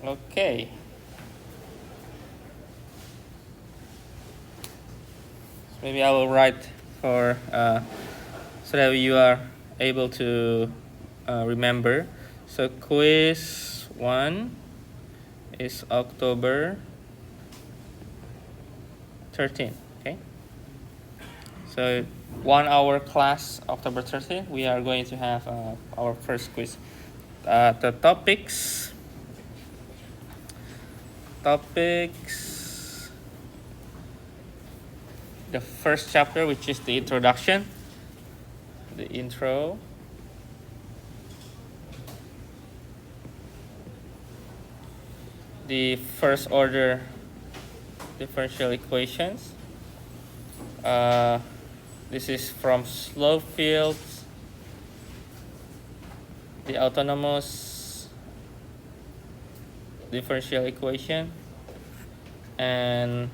Okay. So maybe I will write for so that you are able to remember. So quiz 1 is October 13. Okay. So 1 hour class October 13. We are going to have our first quiz. The topics. The first chapter, which is the introduction, the intro. The first order differential equations. This is from slope fields, the autonomous differential equation, and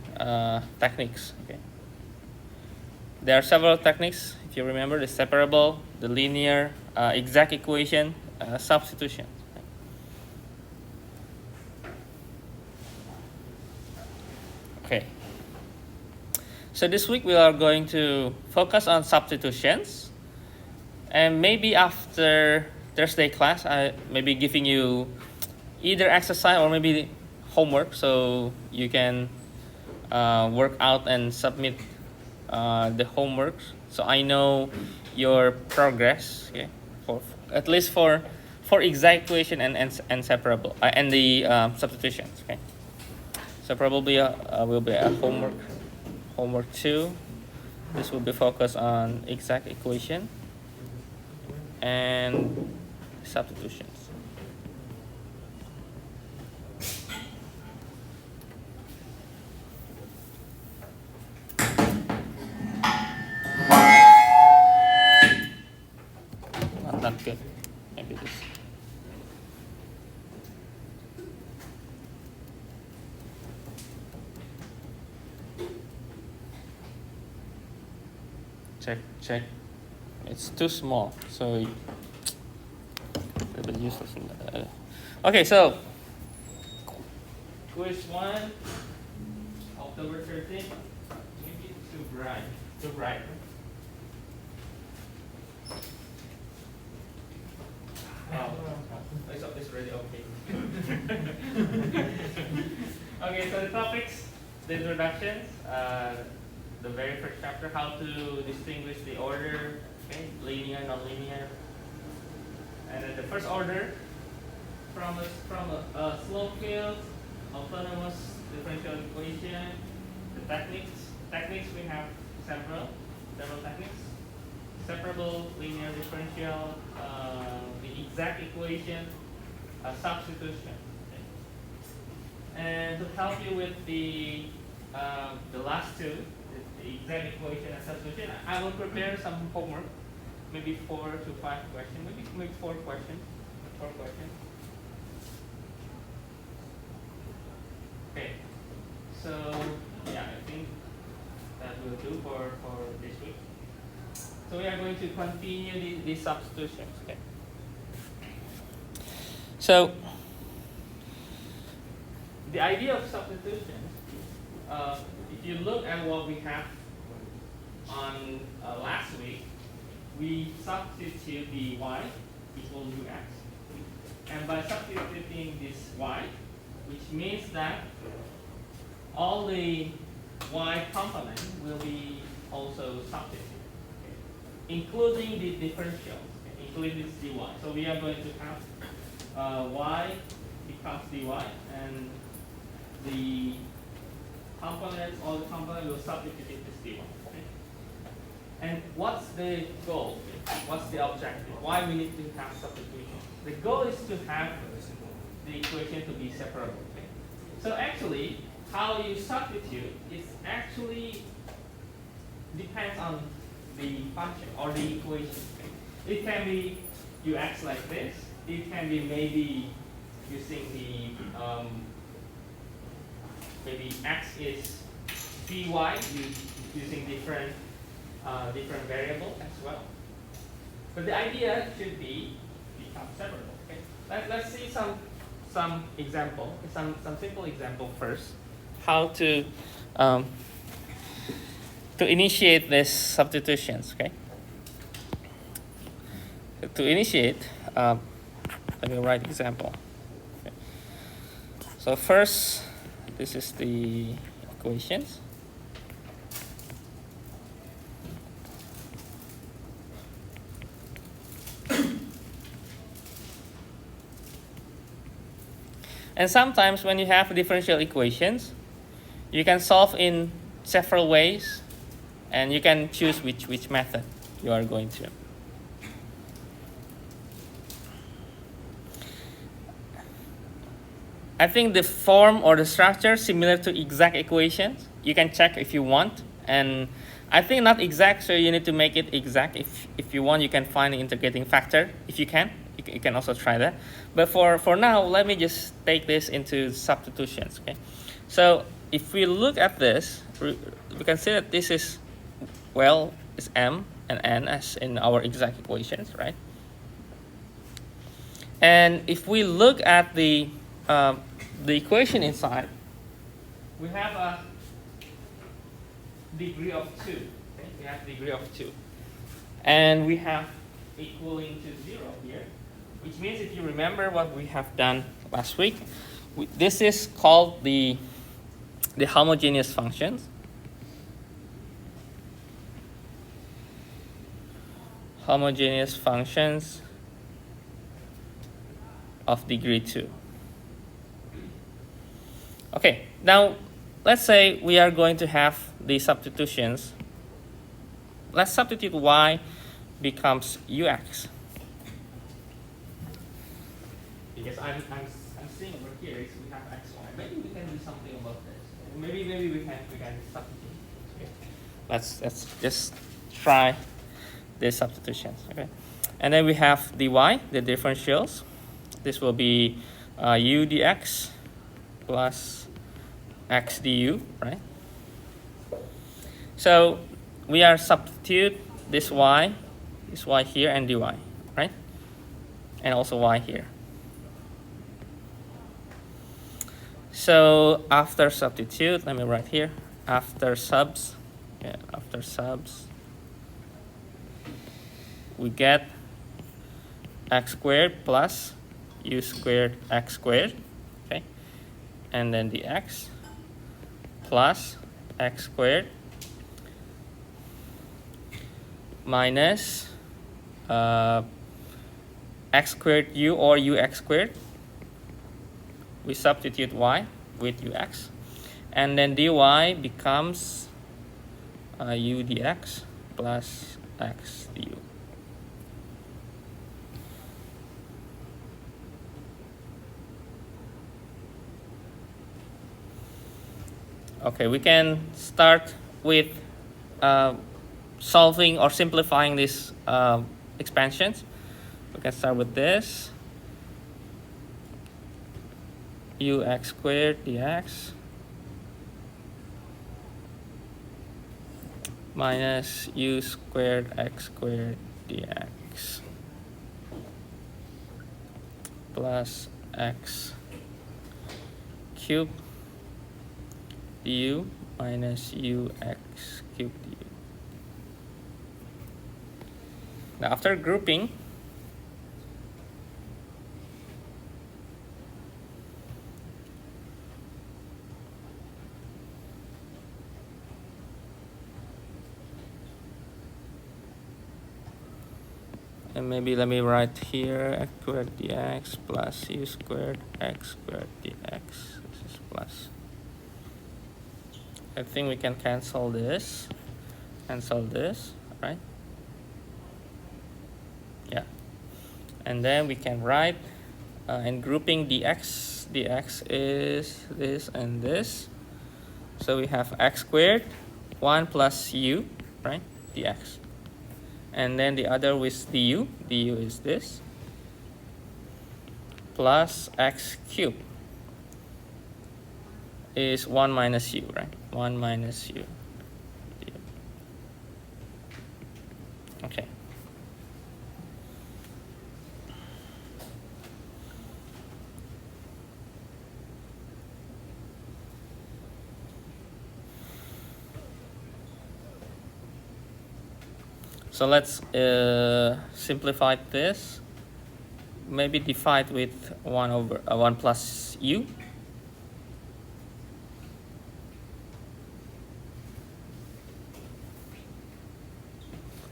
techniques. Okay. There are several techniques, if you remember: the separable, the linear, exact equation, substitution. Okay. So this week we are going to focus on substitutions, and maybe after Thursday class, I may be giving you either exercise or maybe homework, so you can work out and submit the homework. So I know your progress. Okay, for at least for exact equation and separable and the substitutions. Okay, so probably will be a homework 2. This will be focused on exact equation and substitutions. Not good. Maybe this. Check. It's too small, so a little bit useless. Okay, so quiz 1, October 13th. Maybe it's too bright. Too bright. Oh, it's already okay. Okay, so the topics, the introductions, the very first chapter, how to distinguish the order, okay, linear, nonlinear, and then the first order from a slope field, autonomous differential equation, the techniques we have several techniques: separable, linear differential, the exact equation, substitution. Okay. And to help you with the last two, the exact equation and substitution, I will prepare some homework, maybe 4 to 5 questions, maybe 4 questions. Okay. So yeah, I think that will do for this week. So we are going to continue the substitutions. Okay. So the idea of substitution, if you look at what we have on last week, we substitute the y equal to x, and by substituting this y, which means that all the y component will be also substituted, okay, including the differentials, okay, including this dy. So we are going to have y becomes dy, and the components, all the components will substitute this dy. Okay? And what's the goal? What's the objective? Why we need to have substitution? The goal is to have the equation to be separable. Okay? So actually, how you substitute is actually depends on the function or the equation. Okay? It can be ux like this. It can be maybe using the maybe x is dy using different variables as well. But the idea should be become separable. Okay? Let's see some some example, some simple example first, how to initiate these substitutions. Okay. To initiate, let me write example. Okay. So first, this is the equations. And sometimes when you have differential equations, you can solve in several ways, and you can choose which method you are going to. I think the form or the structure similar to exact equations. You can check if you want, and I think not exact, so you need to make it exact. If you want, you can find the integrating factor. If you can, you can also try that. But for now, let me just take this into substitutions. Okay, so if we look at this, we can see that this is, well, is m and n as in our exact equations, right? And if we look at the equation inside, we have a degree of 2. Okay? We have degree of 2. And we have equaling to 0 here, which means if you remember what we have done last week, this is called the homogeneous functions. Homogeneous functions of degree 2. Okay, now let's say we are going to have the substitutions. Let's substitute y becomes ux. Because I'm seeing over here is we have xy. Maybe we can do something about this. Maybe we can substitute. Okay. Let's just try the substitutions. Okay, and then we have dy, the differentials. This will be u dx plus x du, right? So we are substitute this y here and dy, right? And also y here. So after substitute, let me write here, after subs, yeah, after subs, we get x squared plus u squared x squared, okay? And then the x plus x squared minus x squared u or ux squared. We substitute y with ux, and then dy becomes u dx plus x du. Okay, we can start with solving or simplifying these expansions. We can start with this. Ux squared dx minus u squared x squared dx plus x cubed du minus ux cubed du. Now after grouping, and maybe let me write here x squared dx plus u squared x squared dx. This is plus. I think we can cancel this, right? Yeah. And then we can write, in grouping dx is this and this. So we have x squared, 1 plus u, right? dx. And then the other with du is this, plus x cubed is 1 minus u, right? 1 minus u. Okay. So let's simplify this. Maybe divide with 1 plus u.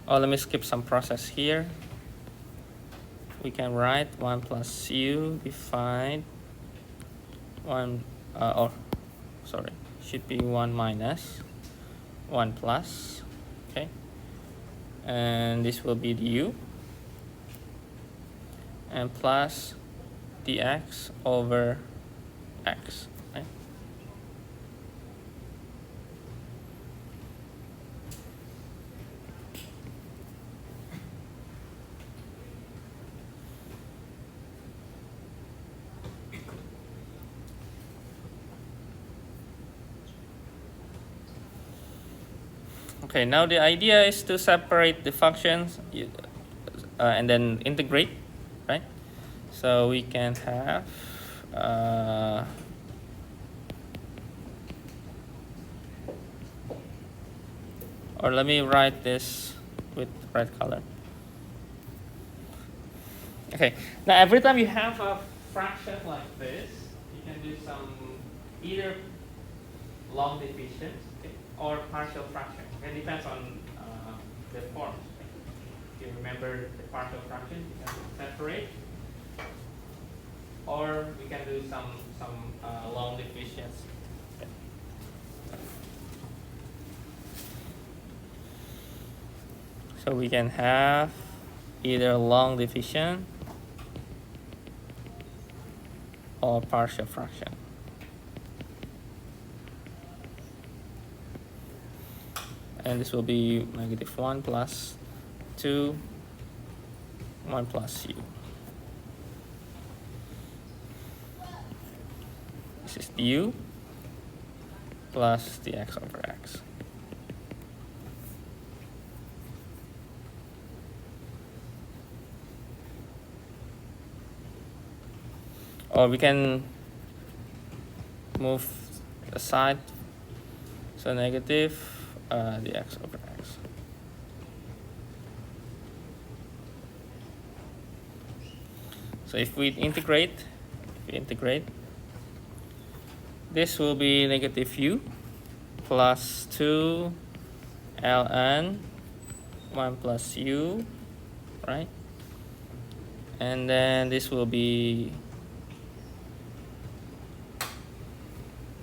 Oh, let me skip some process here. We can write 1 plus u divide 1, sorry, should be 1 minus 1 plus, okay, and this will be the u, and plus dx over x, right? Okay, now the idea is to separate the functions and then integrate, right? So we can have or let me write this with red color. Okay, now every time you have a fraction like this, you can do some either long division, okay, or partial fraction. It depends on the forms. Okay. If you remember the partial fraction, you can separate, or we can do some long divisions. Okay. So we can have either long division or partial fraction. And this will be negative 1 plus 2, 1 plus u. This is du plus dx over x. Or we can move aside, so negative dx over x. So if we integrate, this will be negative u plus 2 ln 1 plus u, right? And then this will be,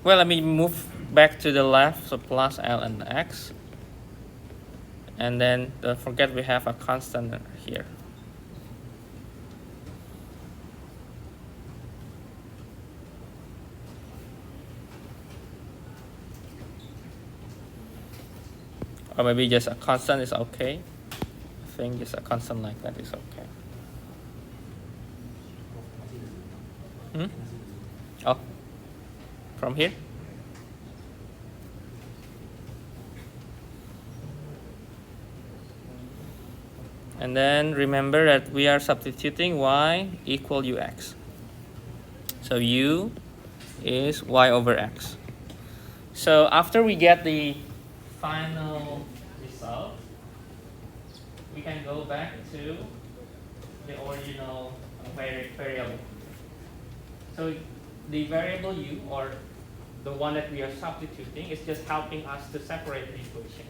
well, let me move back to the left, so plus ln x. And then don't forget we have a constant here. Or maybe just a constant is okay. I think just a constant like that is okay. Oh, from here? And then remember that we are substituting y equal ux. So u is y over x. So after we get the final result, we can go back to the original variable. So the variable u, or the one that we are substituting, is just helping us to separate the equation.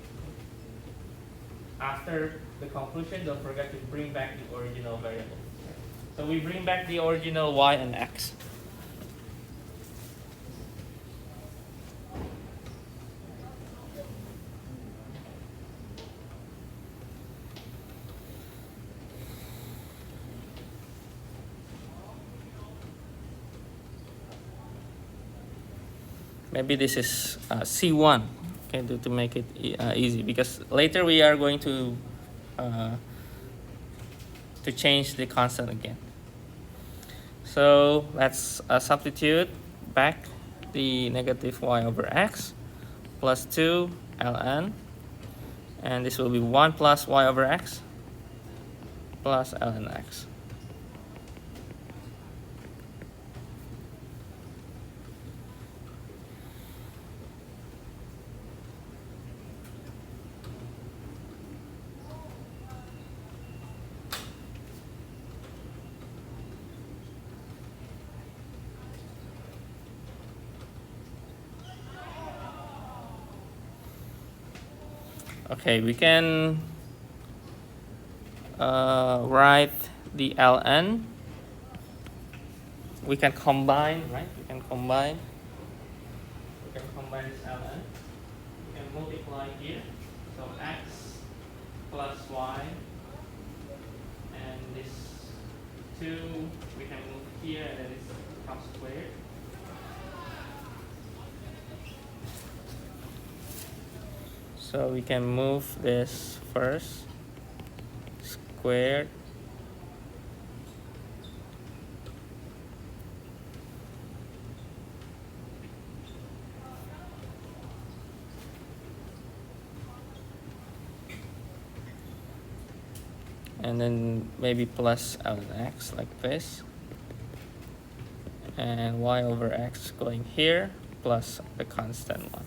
After the conclusion, don't forget to bring back the original variable. So we bring back the original y and x. Maybe this is C1, okay, to make it easy, because later we are going to change the constant again. So let's substitute back the negative y over x plus 2 ln, and this will be 1 plus y over x plus ln x. Okay, we can write the ln. We can combine, right? We can combine this ln. We can multiply here. So x plus y, and this 2 we can move here, and then this becomes squared. So we can move this first, squared. And then maybe plus ln x like this. And y over x going here, plus the constant one.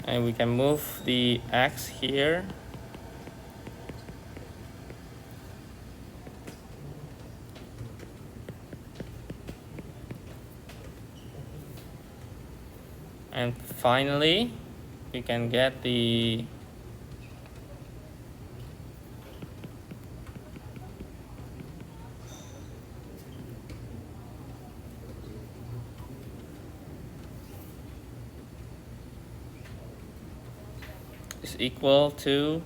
And we can move the x here. And finally, we can get the is equal to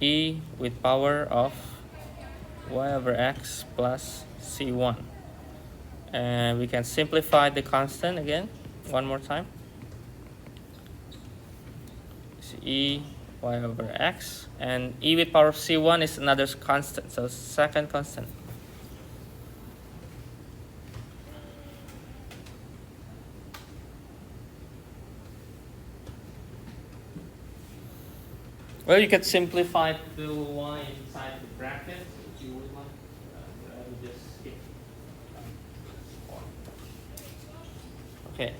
e with power of y over x plus c1. And we can simplify the constant again, one more time. It's e y over x, and e with power of c1 is another constant, so second constant. Well, you could simplify the y inside the bracket if you would like. I will just skip. Okay.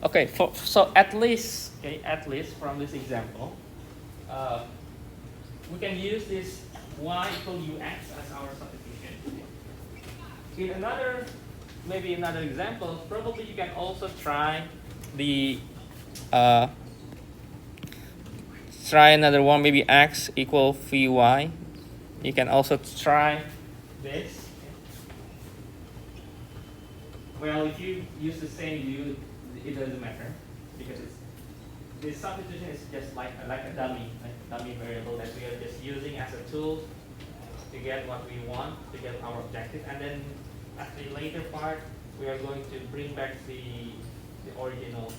Okay. So at least from this example, we can use this y equal ux as our substitution. In maybe another example, probably you can also try try another one, maybe x equal vy. You can also try this. Well, if you use the same it doesn't matter, because this substitution is just like a dummy variable that we are just using as a tool to get what we want, to get our objective, and then at the later part we are going to bring back the original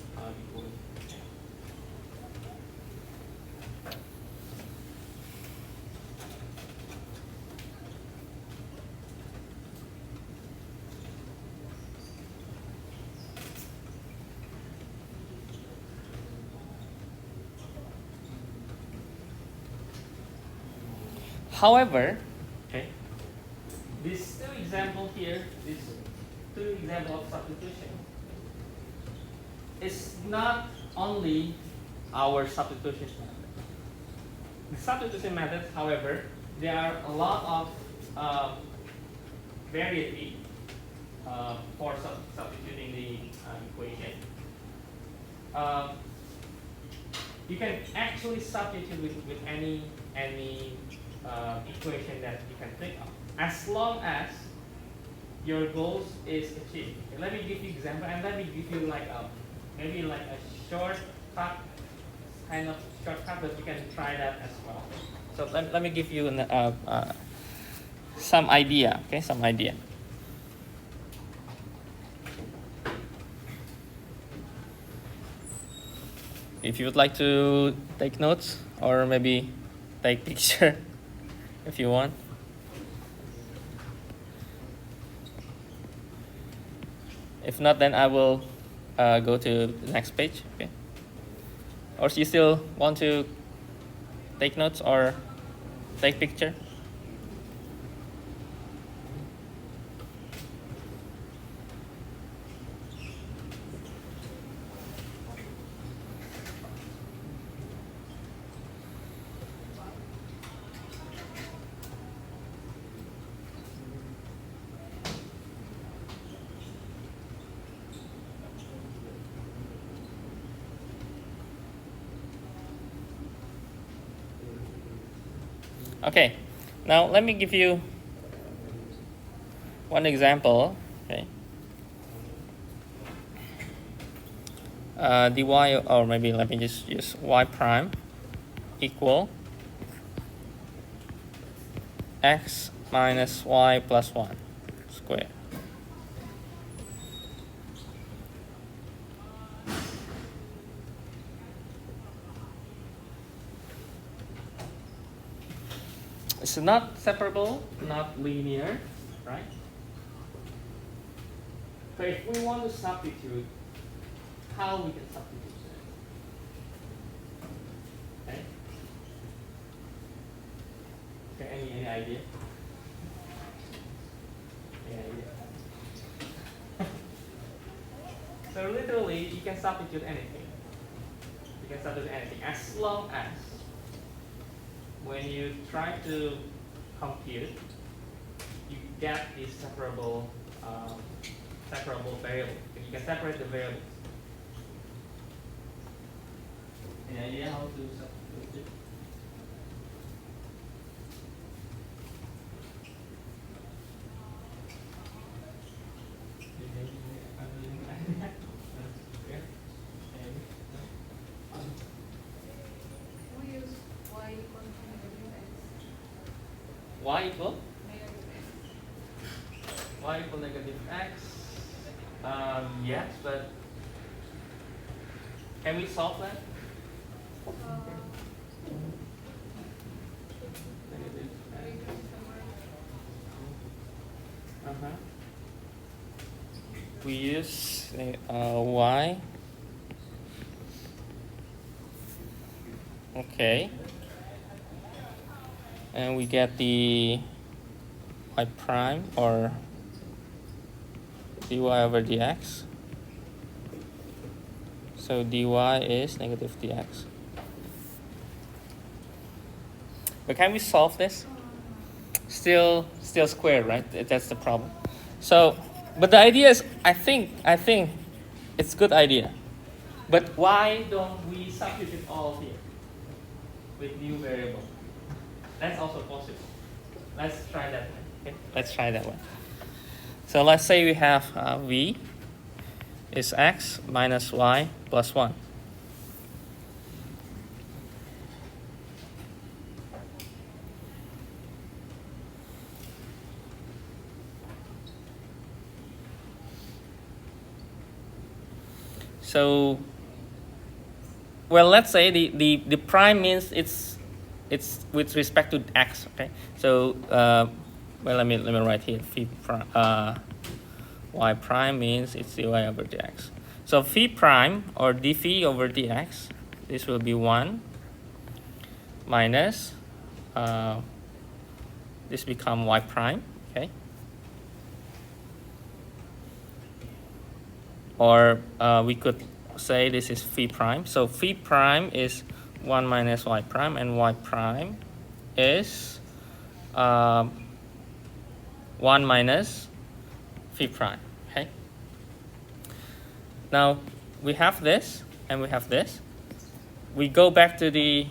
equation. However, these two examples here, these two examples of substitution, is not only our substitution method. The substitution method, however, there are a lot of variety for substituting the equation. You can actually substitute with any equation that you can think of, as long as your goals is achieved. Okay, let me give you example, and let me give you maybe like a shortcut, but you can try that as well. So let me give you some idea. Okay, some idea. If you would like to take notes, or maybe take picture if you want. If not, then I will go to the next page. Okay. Or you still want to take notes or take picture? Okay, now let me give you one example. Okay, dy, or maybe let me just use y prime equal x minus y plus 1 squared. It's not separable, not linear, right? So if we want to substitute, how we can substitute it? Okay. Okay. Any idea? Any idea? So literally, you can substitute anything. You can substitute anything as long as when you try to compute, you get these separable variables. You can separate the variables. Any idea how to substitute it? We use y equal to negative x. Y equal? Negative x. Y equal negative x. Yes, but can we solve that? Negative x. We use y. Okay. And we get the y prime or dy over dx. So dy is negative dx. But can we solve this? Still squared, right? That's the problem. So, but the idea is, I think it's a good idea. But why don't we substitute all here with new variable? That's also possible. Let's try that one. Okay? Let's try that one. So let's say we have v is x minus y plus 1. So, well, let's say the prime means it's with respect to x. Okay. So, well, let me write here. Phi prime, y prime means it's dy over dx. So phi prime or d phi over dx, this will be 1 minus this become y prime. Okay. Or we could say this is phi prime. So phi prime is 1 minus y prime, and y prime is 1 minus phi prime. Okay. Now we have this and we have this. We go back to the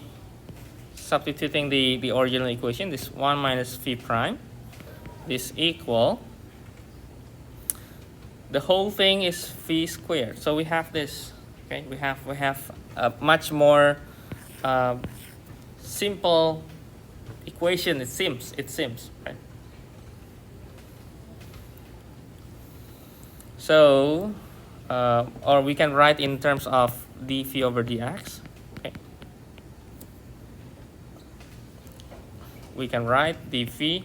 substituting the original equation. This 1 minus phi prime. This equal. The whole thing is phi squared. So we have this. Okay, we have a much more simple equation. It seems, right? So, or we can write in terms of d phi over dx. Okay, we can write d phi.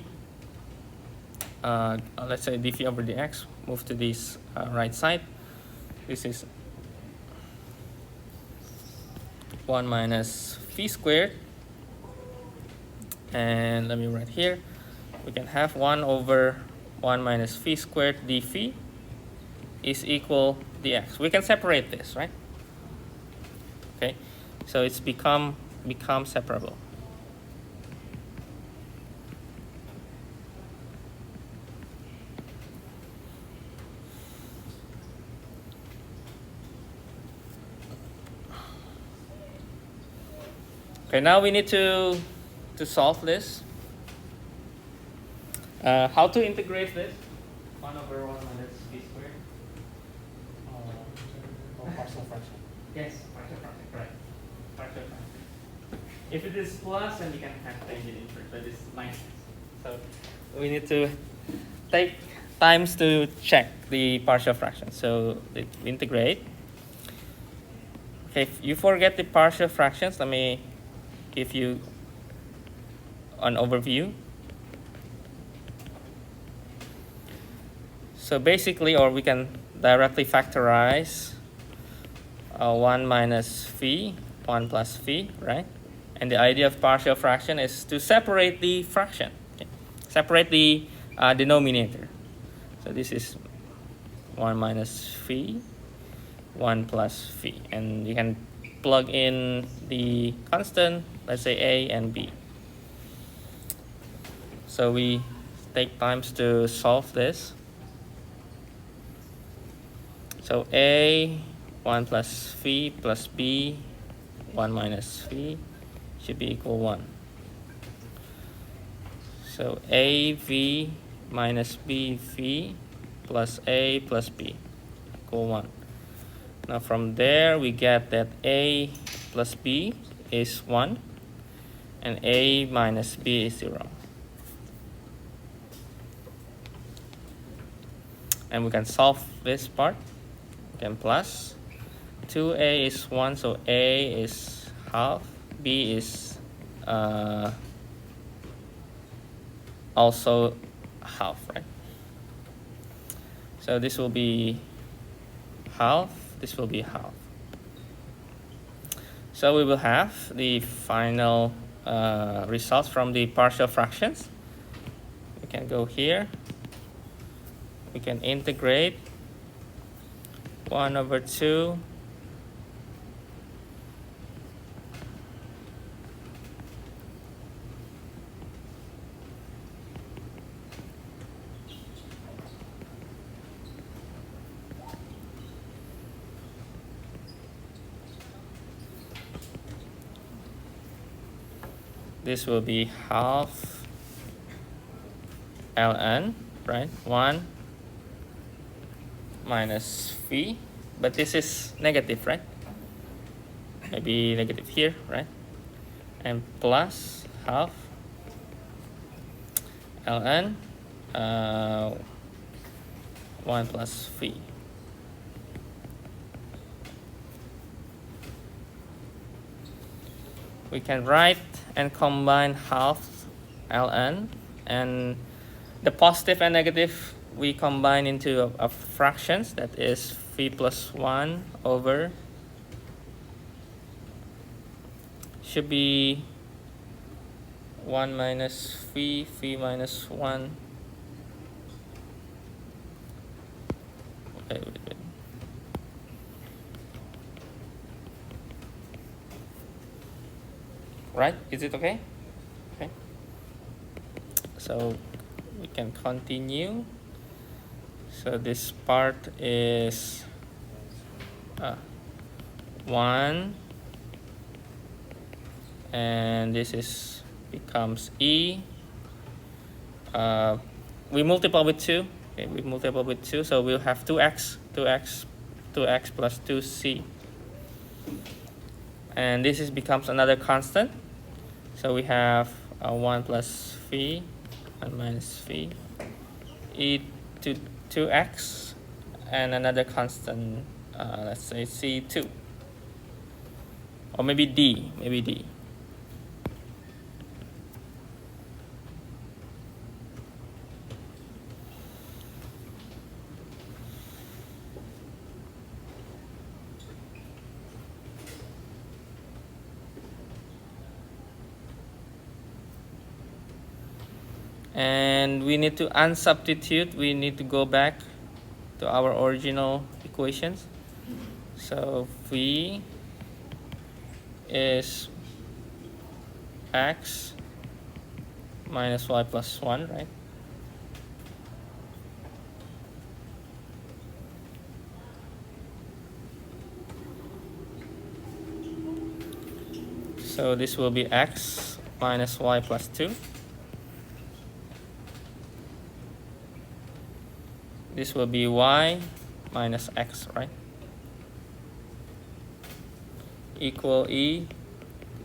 Let's say d phi over dx. Move to this right side. This is 1 minus phi squared. And let me write here. We can have 1 over 1 minus phi squared d phi is equal dx. We can separate this, right? Okay, so it's become separable. Okay, now we need to solve this. How to integrate this? 1 over 1 minus phi squared. Partial fraction. Yes, partial fraction, correct. Partial fraction. If it is plus, then you can have change it inverse, but it's minus. So we need to take times to check the partial fraction. So we integrate. Okay, if you forget the partial fractions, let me give you an overview. So basically, or we can directly factorize 1 minus phi, 1 plus phi, right? And the idea of partial fraction is to separate the fraction, okay? Separate the denominator. So this is 1 minus phi, 1 plus phi. And you can plug in the constant, let's say a and b. So we take times to solve this. So a, 1 plus phi plus b, 1 minus phi should be equal 1. So av minus b phi plus a plus b equal 1. Now from there we get that a plus b is 1 and a minus b is 0. And we can solve this part. We can plus 2a is 1, so a is half, b is also half, right? So this will be half, this will be half. So we will have the final results from the partial fractions. We can go here. We can integrate 1 over 2 this will be half ln, right? 1 minus phi, but this is negative, right? Maybe negative here, right? And plus half ln 1 plus phi. We can write and combine half ln, and the positive and negative we combine into a fractions, that is phi plus 1 over, should be 1 minus phi, phi minus 1. Okay, wait. Right? Is it okay? Okay. So we can continue. So this part is 1, and this is becomes e. We multiply with 2. Okay, we multiply with 2, so we'll have 2x plus 2c. And this is becomes another constant. So we have 1 plus phi, 1 minus phi, e to 2x, and another constant, let's say c2, or maybe d, And we need to unsubstitute. We need to go back to our original equations. So v is x minus y plus 1, right? So this will be x minus y plus 2. This will be y minus x, right? Equal e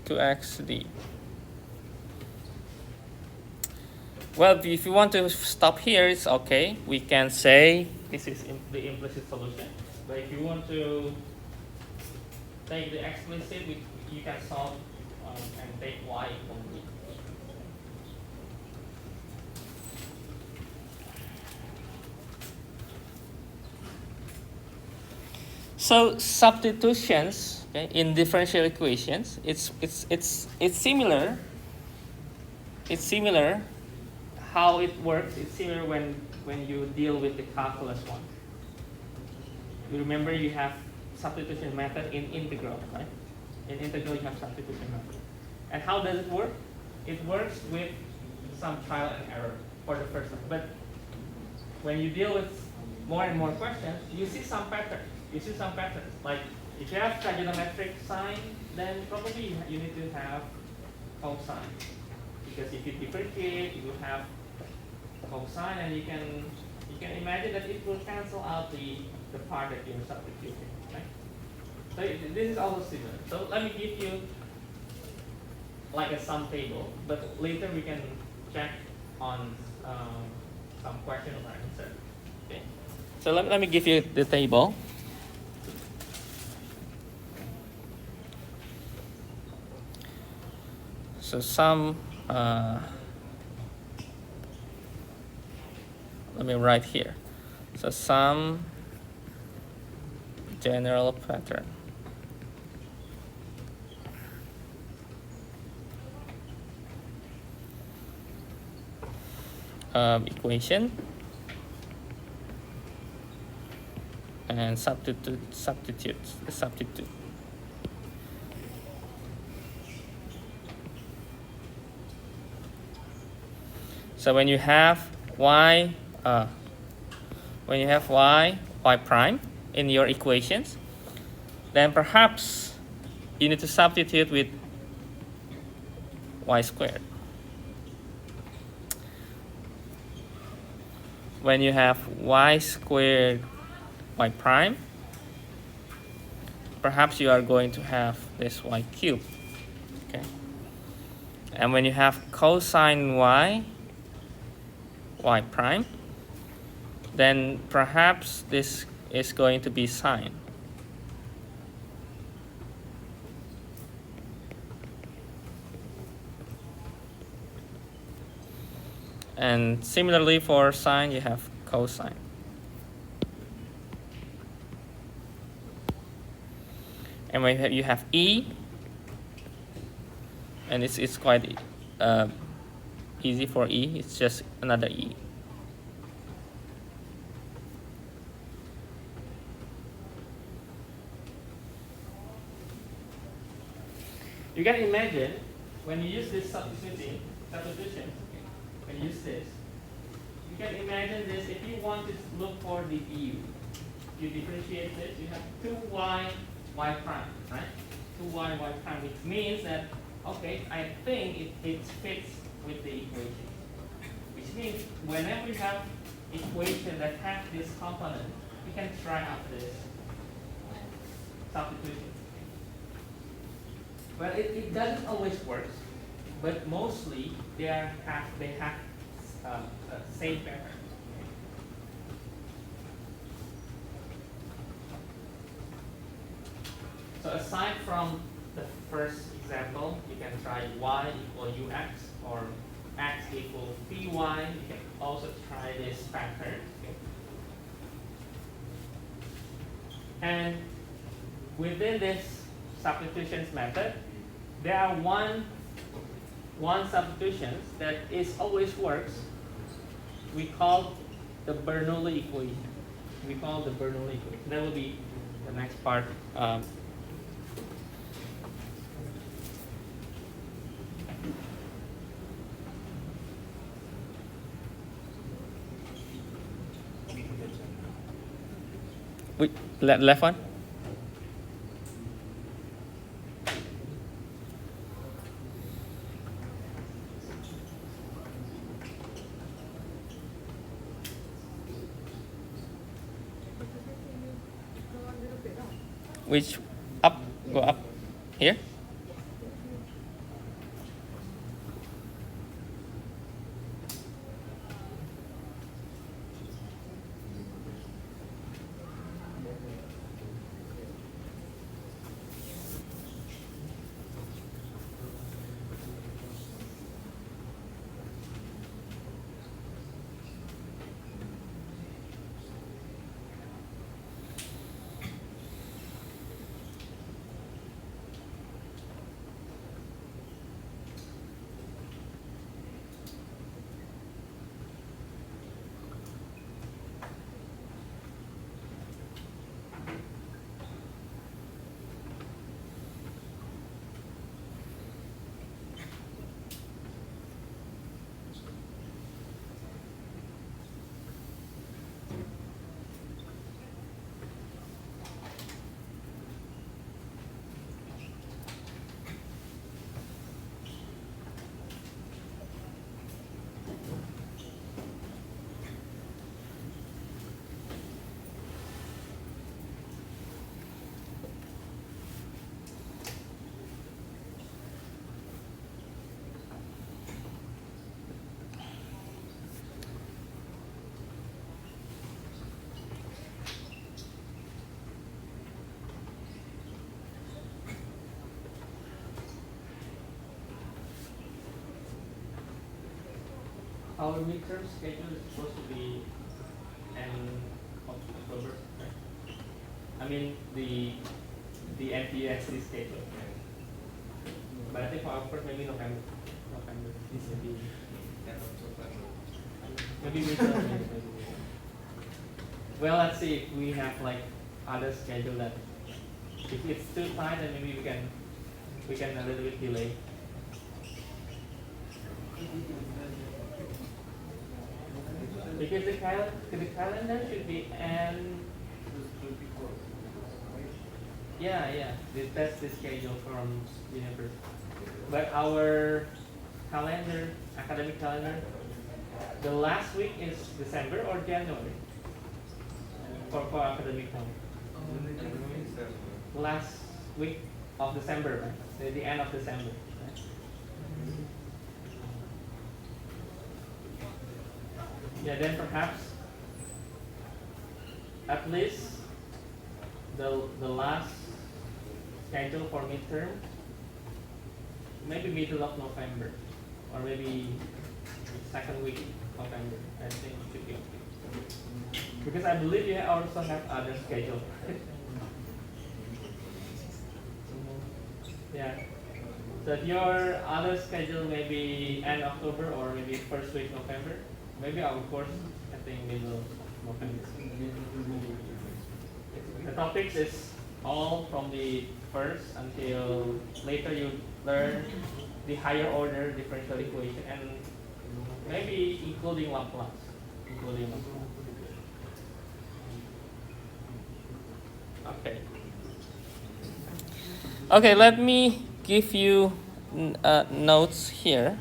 to x d. Well, if you want to stop here, it's okay. We can say this is the implicit solution. But if you want to take the explicit, you can solve and take y equal d. So substitutions, okay, in differential equations, it's similar. It's similar how it works. It's similar when you deal with the calculus one. You remember you have substitution method in integral, right? In integral you have substitution method. And how does it work? It works with some trial and error for the first one. But when you deal with more and more questions, you see some patterns. Like if you have trigonometric sign, then probably you need to have cosine. Because if you differentiate, you will have cosine, and you can imagine that it will cancel out the part that you're substituting, right? So this is also similar. So let me give you like a sum table, but later we can check on some question or answer. Okay. So let me give you the table. So some, let me write here. So some general pattern. Equation and substitute. So when you have y prime in your equations, then perhaps you need to substitute with y squared. When you have y squared y prime, perhaps you are going to have this y cubed. Okay. And when you have cosine y prime, then perhaps this is going to be sine. And similarly for sine, you have cosine. And when you have e, and it's quite easy for e, it's just another e. You can imagine when you use this substitution, when you use this, you can imagine this. If you want to look for the du, you differentiate this, you have 2y prime, right? 2y prime, which means that, okay, I think it fits with the equation. Which means whenever you have equation that have this component, you can try out this substitution. Well, it doesn't always work, but mostly they have same pattern. So aside from the first example, you can try y equal ux or x equal py. You can also try this pattern. Okay. And within this substitutions method, there are one substitution that is always works, we call the Bernoulli equation. We call the Bernoulli equation. That will be the next part. Left one? Which up? Go up. Here? Our midterm schedule is supposed to be end of October, right? I mean the NPSC schedule. But I think for our first maybe November. This will be maybe midterm. Maybe. Well, let's see if we have like other schedule that if it's too tight, then maybe we can a little bit delay. Because the calendar should be end. Yeah. That's the schedule from university. But our calendar, academic calendar, the last week is December or January for academic calendar. Last week of December, right? The end of December. Right? Yeah, then perhaps at least the last schedule for midterm, maybe middle of November or maybe second week of November. I think it should be okay. Because I believe you also have other schedule. Yeah. So if your other schedule maybe end October or maybe first week November, maybe our course I think middle of November. The topics is all from the first until later you learn the higher order differential equation and maybe including Laplace. Okay. Okay, let me give you notes here.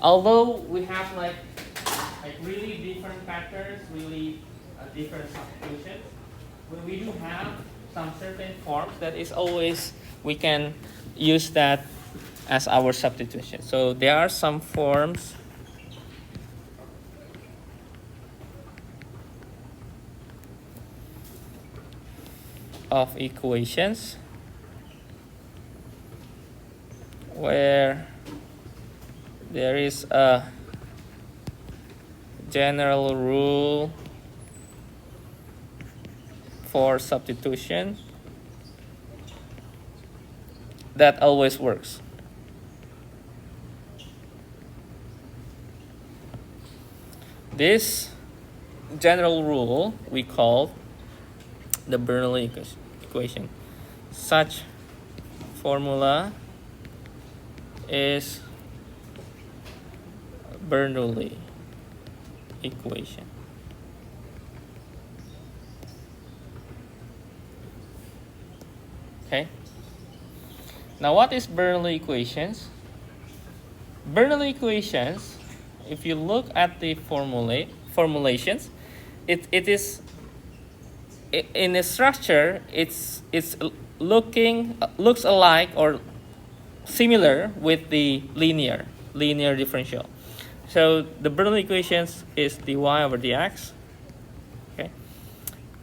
Although we have like really different factors, really different substitutions, we do have some certain forms that is always we can use that as our substitution. So there are some forms of equations where there is a general rule for substitution that always works. This general rule we call the Bernoulli equation. Such formula is Bernoulli equation. Okay. Now, what is Bernoulli equations? Bernoulli equations, if you look at the formulations, it is in a structure. It's looks alike or similar with the linear differential. So the Bernoulli equations is dy over dx, okay,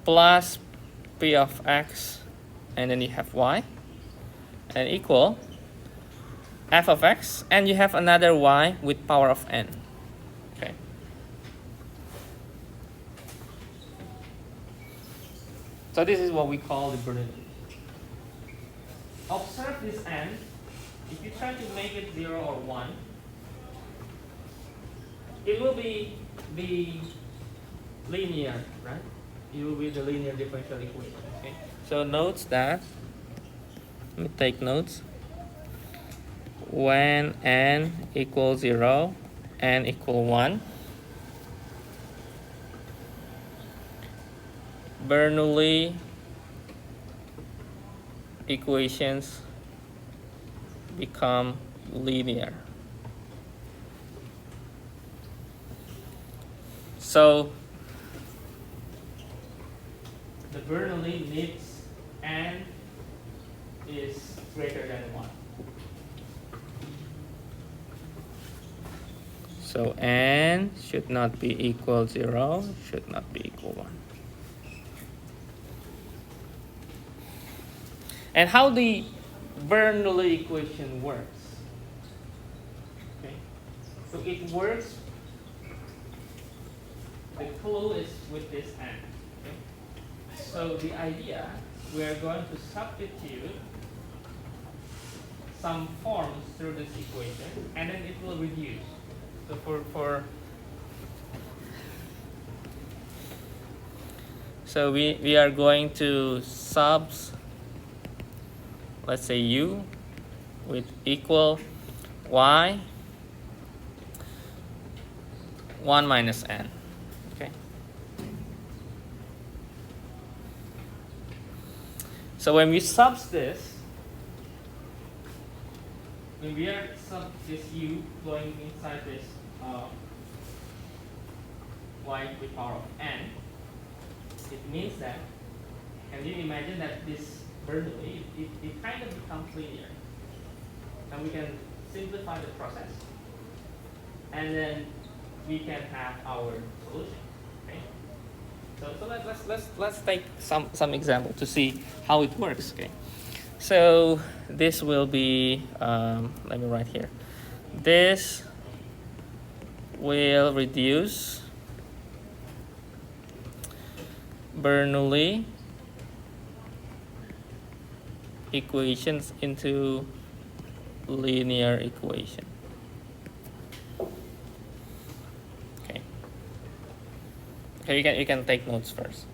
plus p of x, and then you have y, and equal f of x, and you have another y with power of n. Okay. So this is what we call the Bernoulli. Observe this n. If you try to make it 0 or 1, it will be the linear, right? It will be the linear differential equation. Okay. So notes that. Let me take notes. When n equals 0, n equal 1, Bernoulli equations become linear. So the Bernoulli needs n is greater than 1. So n should not be equal 0, should not be equal 1. And how the Bernoulli equation works? Okay, so it works. The clue is with this n. Okay, so the idea, we are going to substitute some forms through this equation, and then it will reduce. So we are going to let's say u with equal y 1 minus n. Okay. So when we subs this, when we are sub this u flowing inside this y with power of n, it means that, can you imagine that this Bernoulli, it kind of becomes linear. And we can simplify the process, and then we can have our solution. Okay. So let's take some example to see how it works. Okay. So this will be let me write here. This will reduce Bernoulli equations into linear equation. Okay. Okay, you can take notes first.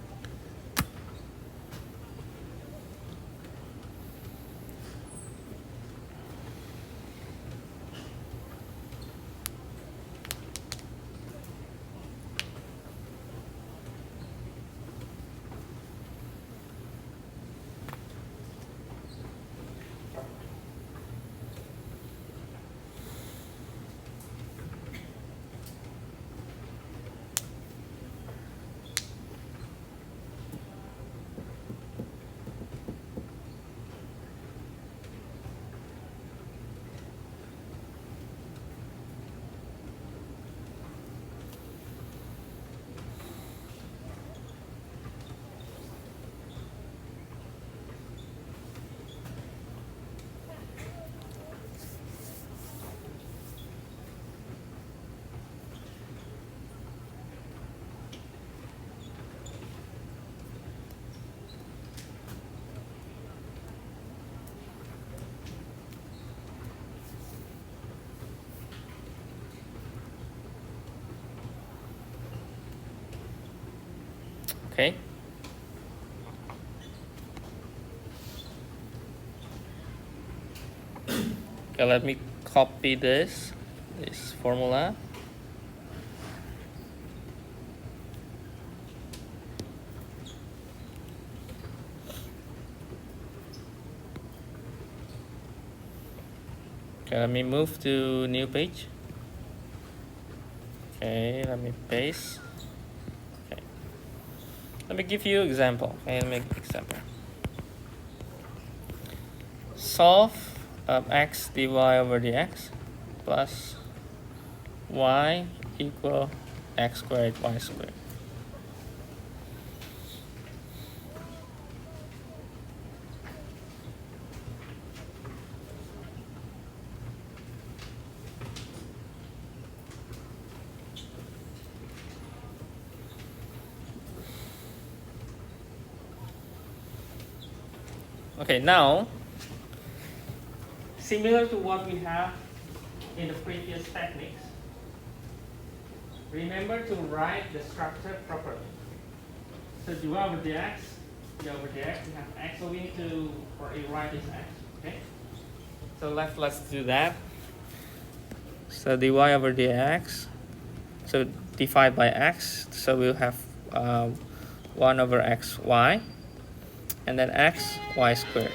Okay. Okay, let me copy this formula. Okay, let me move to new page. Okay, let me paste. Okay. Let me give you example. Okay, let me example. Solve x dy over dx plus y equal x squared y squared. Okay, now Similar to what we have in the previous techniques, remember to write the structure properly. So dy over dx, dy over dx, we have x, so we need to write this x, okay? so let's do that. So dy over dx, so divide by x, so we'll have 1 over xy, and then x y squared.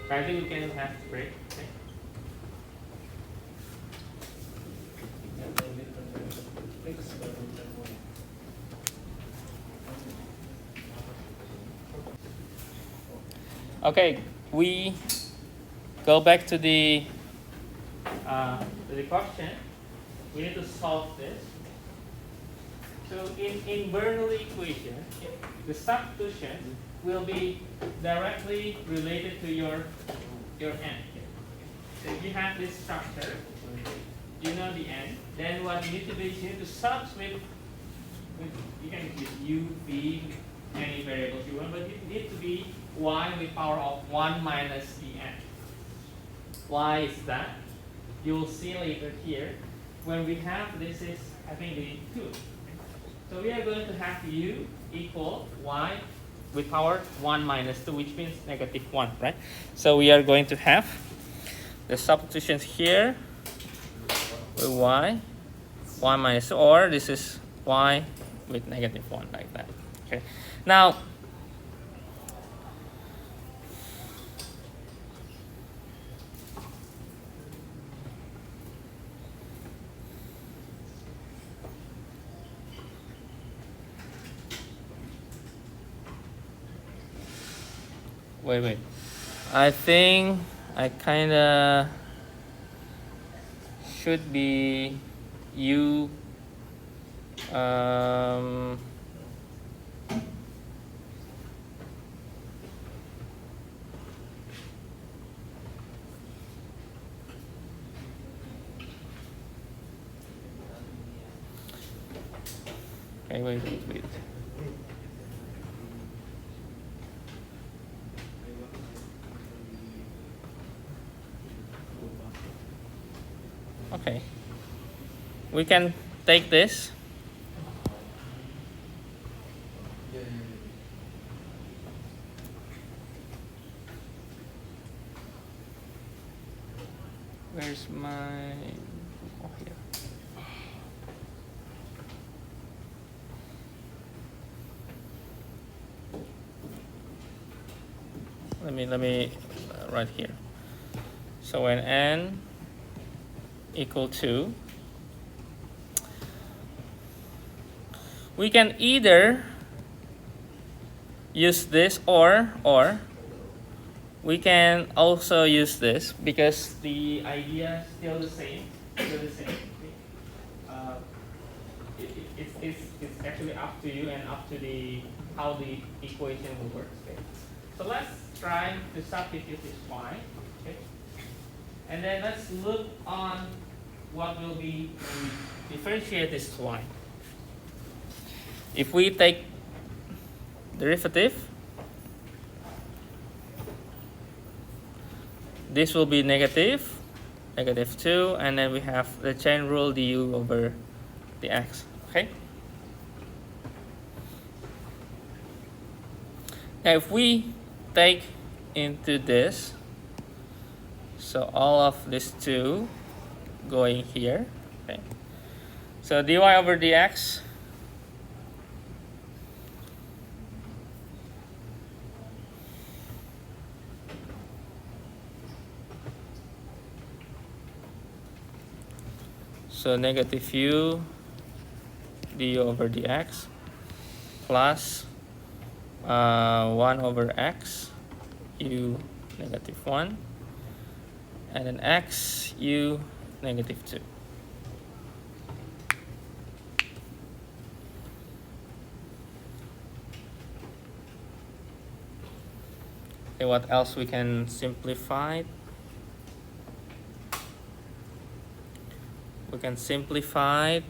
I think we can have break. Okay, we go back to the question. We need to solve this. So in Bernoulli equation, the substitution will be directly related to your n. So if you have this structure, you know the n, then what you need to do is you need to substitute with you can use u, v, any variables you want, but it needs to be y with power of 1 minus the n. Why is that? You will see later here. When we have this is, I think, the 2. So we are going to have u equal y with power 1 minus 2, which means negative 1, right? So we are going to have the substitutions here with y, 1 minus 2, or this is y with negative 1, like that. Okay. Now, wait. I think I kind of should be u okay, wait. Okay, we can take this. Where's my, oh, here. Let me right here. So when n equal to, we can either use this or we can also use this, because the idea is still the same. It's actually up to you and up to how the equation will work. Okay? So let's try to substitute this y. Okay? And then let's look on what will be when we differentiate this y. If we take derivative, this will be negative 2, and then we have the chain rule du over dx. Okay. Now if we take into this, so all of this 2 going here. Okay. So dy over dx so negative u du over dx plus 1 over x u negative 1 and then x u negative 2. Okay, what else we can simplify? We can simplify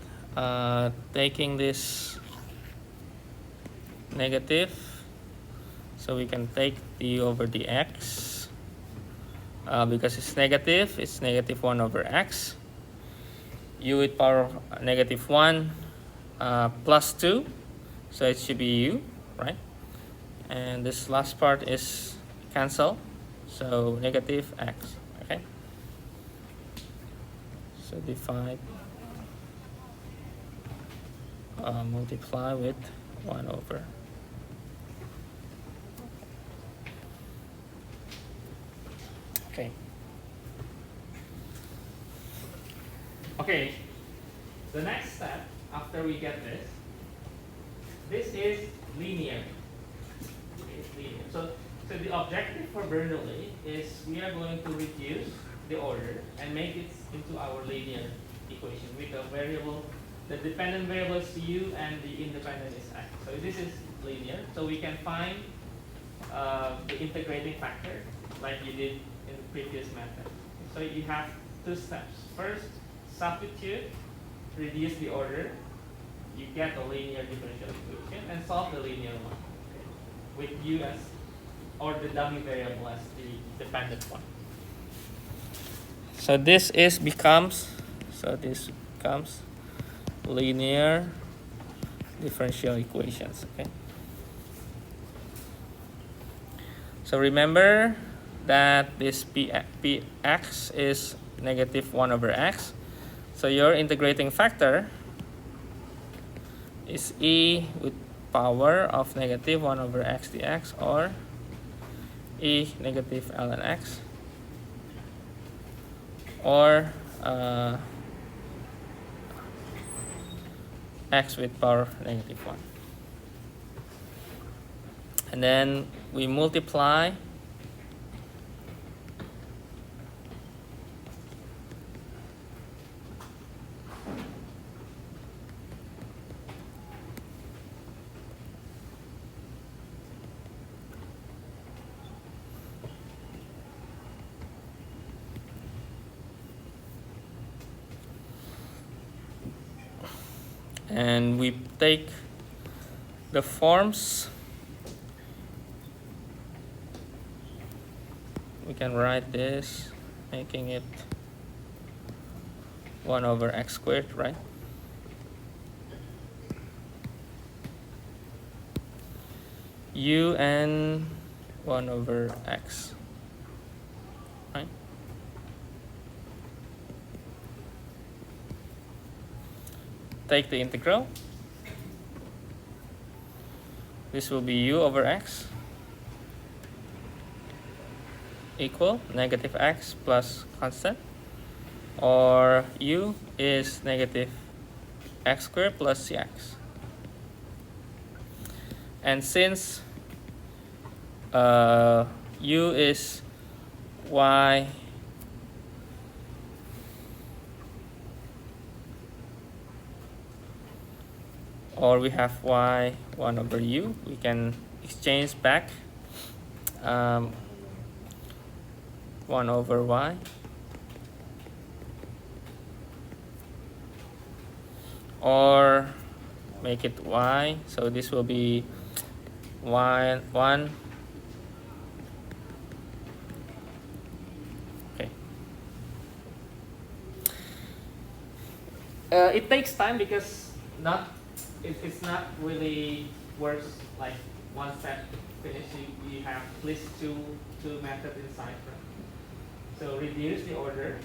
taking this negative, so we can take du over dx. Because it's negative 1 over x. U with power negative 1 plus 2, so it should be u, right? And this last part is cancel, so negative x. Okay. So divide, multiply with 1 over. Okay. Okay, the next step after we get this is linear. It's linear. So the objective for Bernoulli is we are going to reduce the order and make it into our linear equation with a variable. The dependent variable is u and the independent is x. So this is linear. So we can find the integrating factor like you did in the previous method. So you have 2 steps. First, substitute, reduce the order, you get a linear differential equation and solve the linear one with u as, or the dummy variable as the dependent one. So this becomes linear differential equations. Okay. So remember that this px is negative 1 over x. So your integrating factor is e with power of negative 1 over x dx, or e negative ln x, or x with power negative 1. And then we multiply and we take the forms. We can write this, making it 1 over x squared, right? U and 1 over x, right? Take the integral. This will be u over x equal negative x plus constant, or u is negative x squared plus cx. And since u is y or we have y 1 over u, we can exchange back 1 over y or make it y. So this will be y 1. Okay. It takes time because it's not really works like one step finish. You have at least two methods inside. Right? So reduce the order,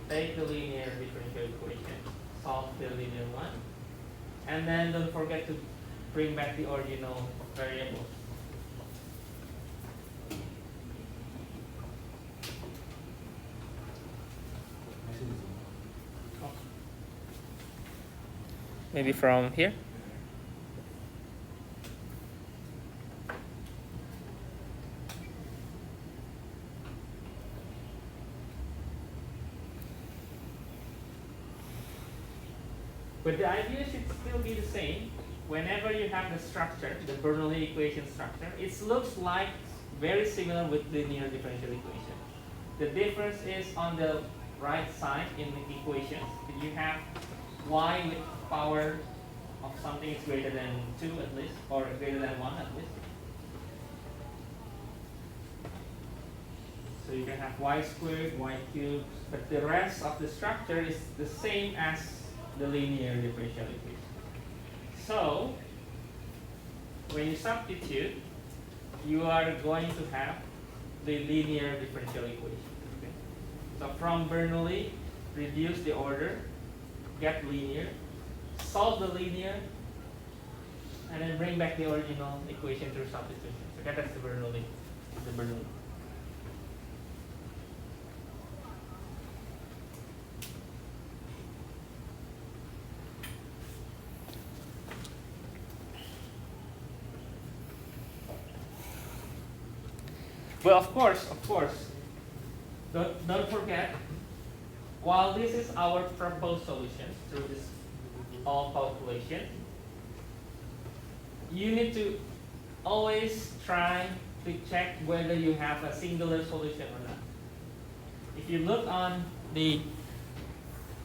take the linear differential equation, solve the linear one, and then don't forget to bring back the original variable. Maybe from here. But the idea should still be the same. Whenever you have the structure, the Bernoulli equation structure, it looks like very similar with linear differential equation. The difference is on the right side in the equations, you have y with power of something is greater than 2 at least, or greater than 1 at least. So you can have y squared, y cubed, but the rest of the structure is the same as the linear differential equation. So when you substitute, you are going to have the linear differential equation. Okay? So from Bernoulli, reduce the order, get linear, solve the linear, and then bring back the original equation through substitution. So that's the Bernoulli. Well, of course, don't forget, while this is our proposed solution through this all calculation, you need to always try to check whether you have a singular solution or not. If you look on the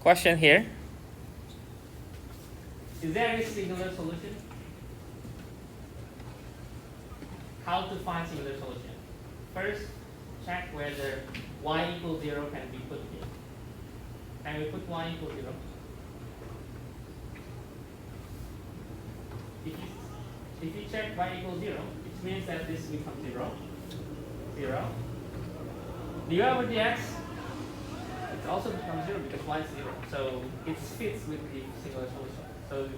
question here, is there a singular solution? How to find singular solution? First, check whether y equals 0 can be put here. Can we put y equals 0? If you check y equals 0, it means that this becomes 0. 0. dy over dx, it also becomes 0 because y is 0. So it fits with the singular solution. So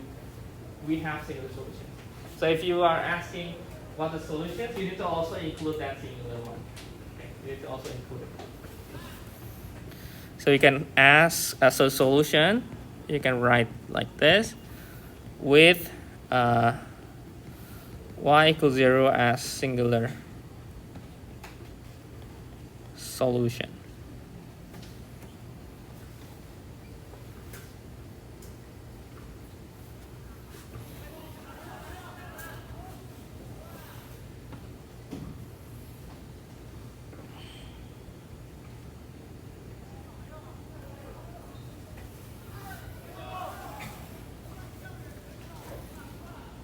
we have singular solutions. So if you are asking what the solution, you need to also include that singular one. Okay? You need to also include it. So you can ask as a solution, you can write like this with y equals 0 as singular solution.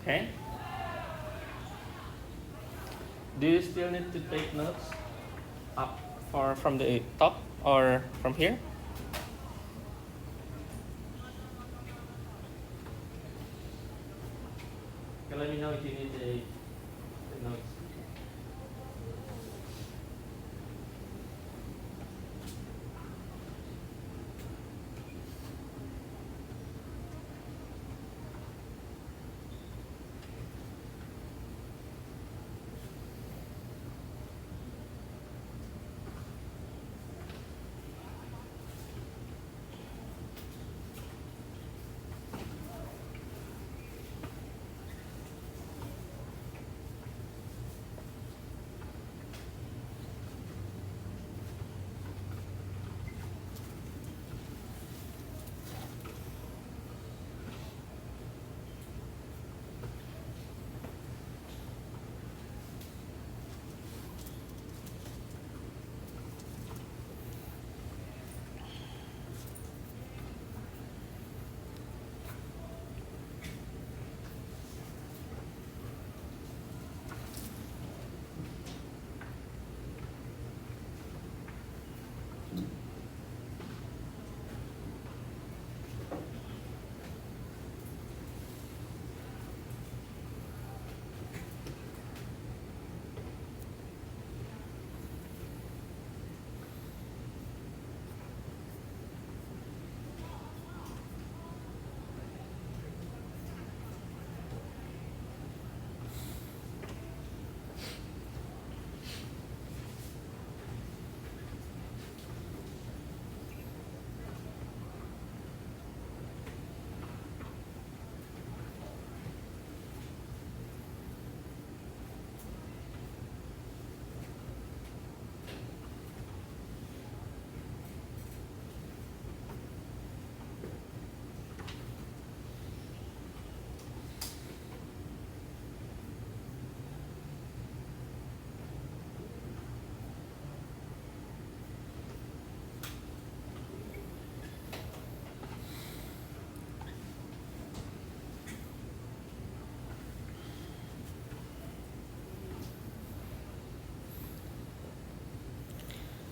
Okay. Do you still need to take notes up or from the top or from here? Okay, let me know if you need the notes.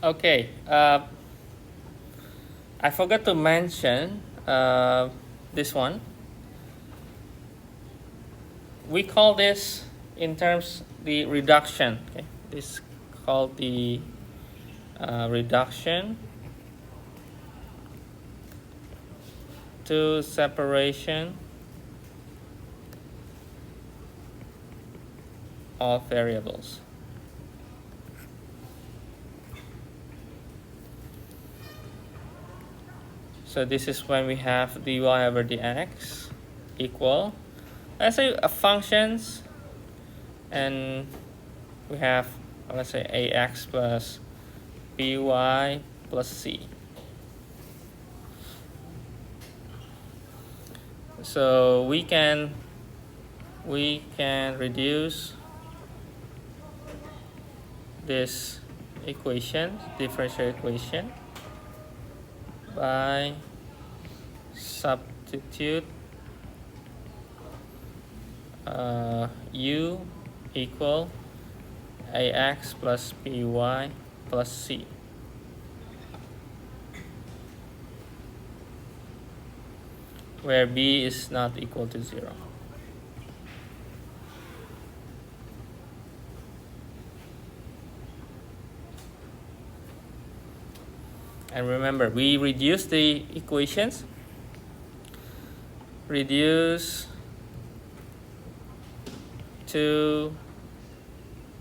Okay, I forgot to mention this one. We call this in terms the reduction. Okay, this is called the reduction to separation of variables. So this is when we have dy over dx equal, let's say, functions, and we have, let's say, ax plus by plus c. So we can reduce this equation, differential equation, by substitute u equal ax plus by plus c. Where b is not equal to 0. And remember, we reduce the equations, reduce to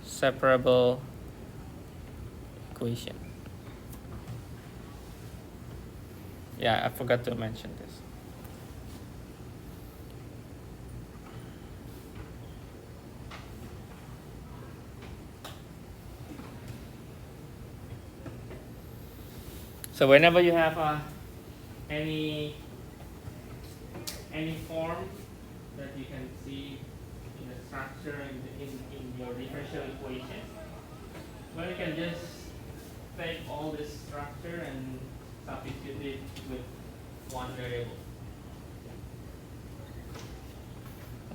separable equation. Yeah, I forgot to mention this. So whenever you have any form that you can see in the structure in your differential equation, well, you can just take all this structure and substitute it with one variable.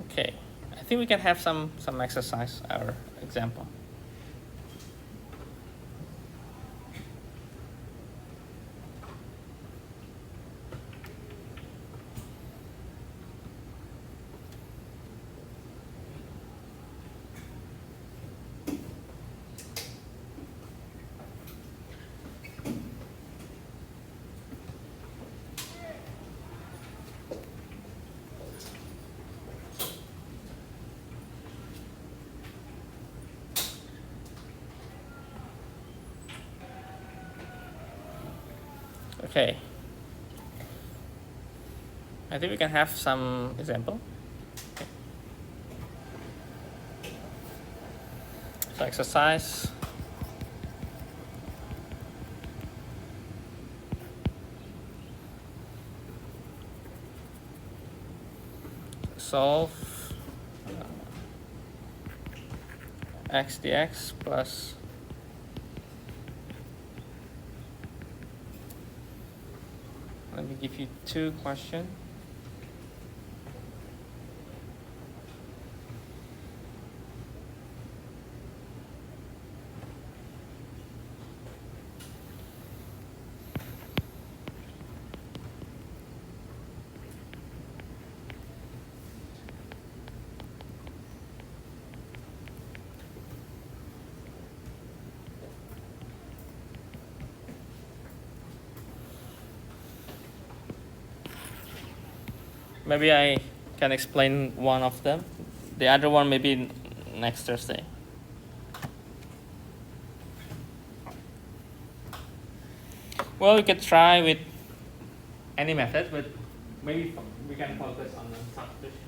Okay, I think we can have some exercise or example. Okay, I think we can have some example. Okay. So exercise. Solve x dx plus let me give you two questions. Maybe I can explain one of them. The other one maybe next Thursday. Well, we could try with any method, but maybe we can focus on the substitution.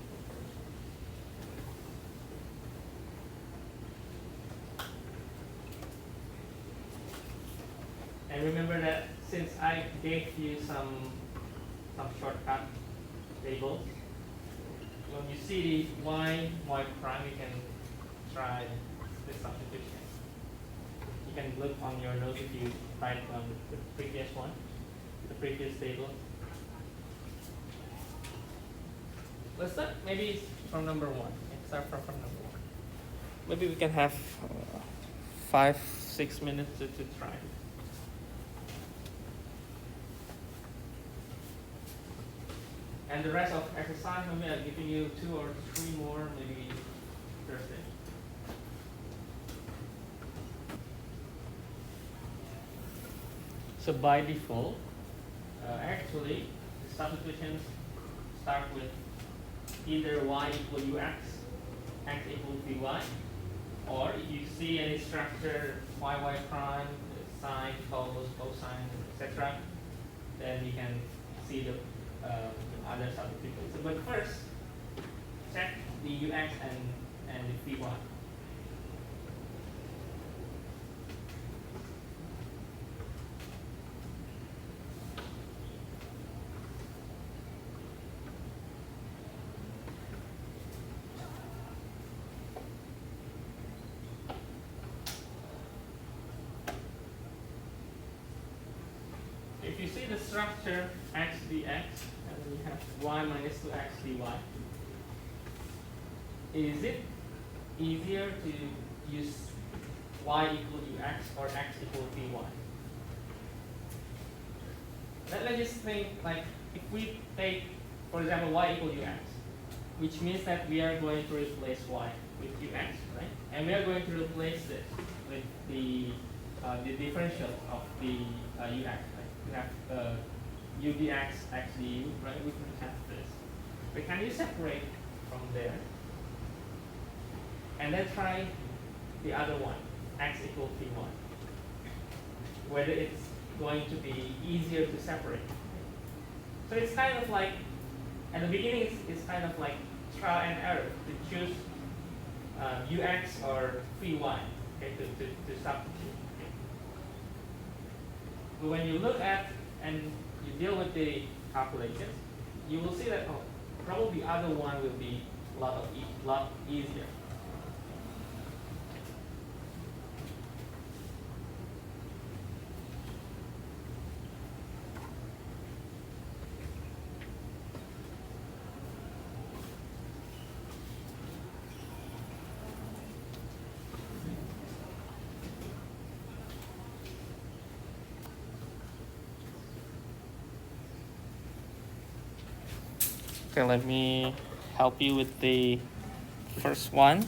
And remember that since I gave you some shortcut tables, when you see the y prime, you can try the substitution. You can look on your notes if you write on the previous one, the previous table. Let's start maybe from number 1. Let's start from number 1. Maybe we can have 5-6 minutes to try. And the rest of exercise, maybe I'm giving you 2 or 3 more, maybe Thursday. So by default, actually, the substitutions start with either y equal ux, x equal vy, or if you see any structure y prime, sine, cos, cosine, etc., then you can see the other substitutions. So, but first, check the ux and the vy. If you see the structure x dx, and we have y minus 2x dy, is it easier to use y equal to x or x equal to vy? Let's just think, like, if we take, for example, y equal to x, which means that we are going to replace y with ux, right? And we are going to replace it with the differential of the ux, right? We have u dx, x du, right? We can have this. But can you separate from there? And then try the other one, x equal to vy. Whether it's going to be easier to separate. So it's kind of like, at the beginning it's kind of like trial and error to choose ux or vy, okay, to substitute. Okay. But when you look at and you deal with the calculations, you will see that, oh, probably the other one will be a lot easier. Okay, let me help you with the first one.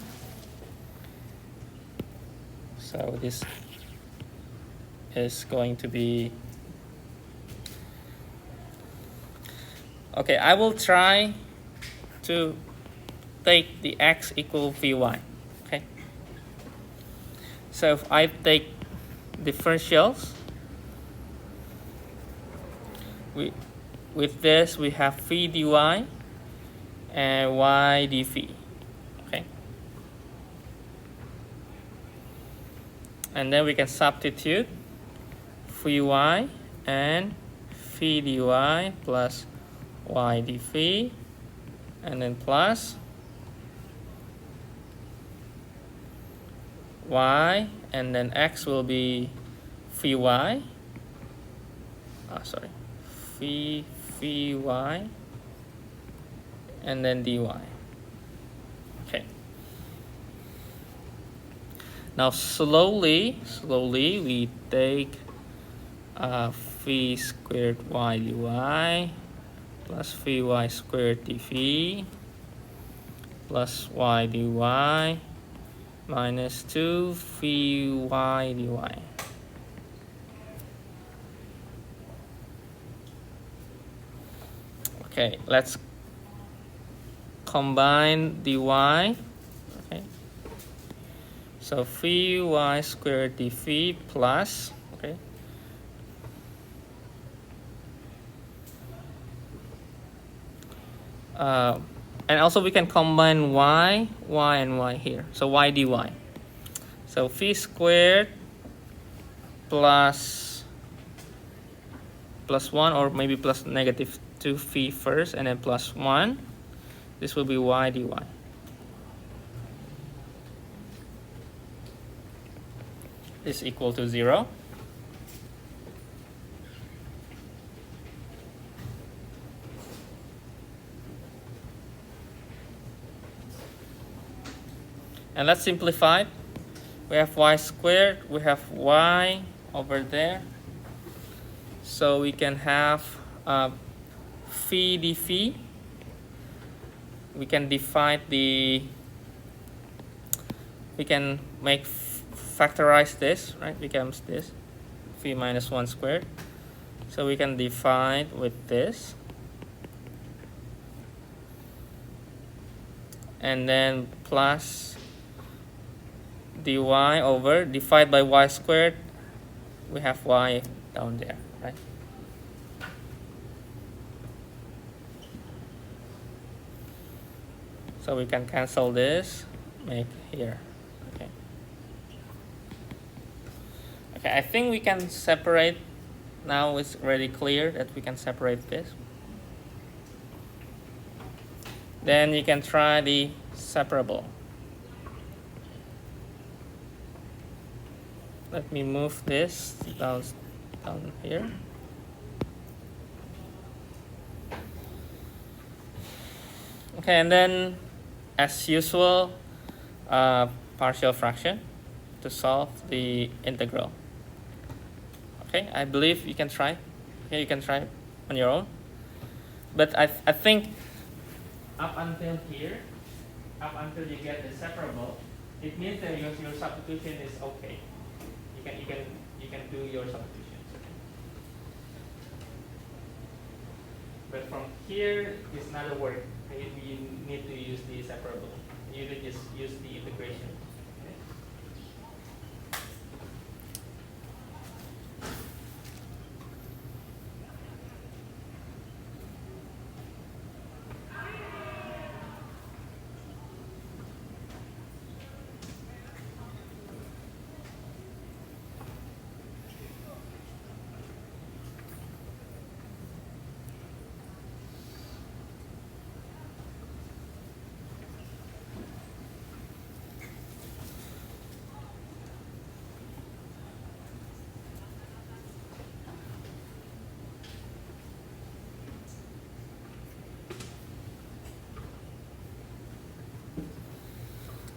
So this is going to be, okay, I will try to take the x equal vy, okay? So if I take differentials, with this we have phi dy and y dv, okay? And then we can substitute phi y and phi dy plus y dv, and then plus y, and then x will be phi y, phi y, and then dy. Okay. Now slowly we take phi squared y dy plus phi y squared dv plus y dy minus 2 phi y dy. Okay, let's combine dy. Okay, so phi y squared dv plus, okay, and also we can combine y, and y here. So y dy. So phi squared plus 1, or maybe plus negative 2 phi first, and then plus 1. This will be y dy. Is equal to 0. And let's simplify it. We have y squared, we have y over there. So we can have phi dv we can divide the, we can make factorize this, right? Becomes this phi minus 1 squared. So we can divide with this, and then plus dy over divide by y squared. We have y down there, right? So we can cancel this, make here. Okay. Okay, I think we can separate. Now it's already clear that we can separate this. Then you can try the separable. Let me move this down here. Okay, and then as usual, partial fraction to solve the integral. Okay, I believe you can try. Okay, you can try on your own. But I think up until here, up until you get the separable, it means that your substitution is okay. You can do your substitutions. But from here is another word. You need to use the separable. You need to just use the integration.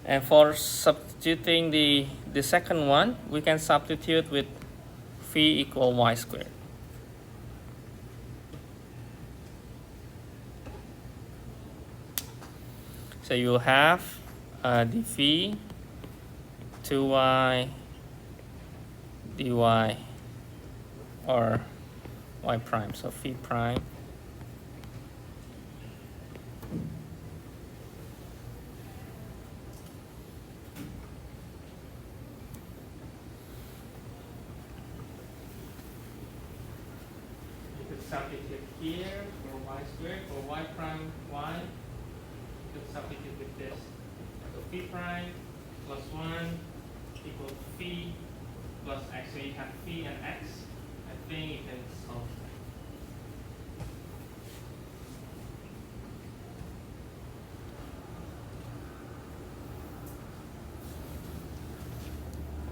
And for substituting the second one, we can substitute with phi equal y squared. So you have the phi 2y dy or y prime, so phi prime substitute here for y squared, for y prime y, you could substitute with this. So phi prime plus 1 equals phi plus x. So you have phi and x. I think you can solve that.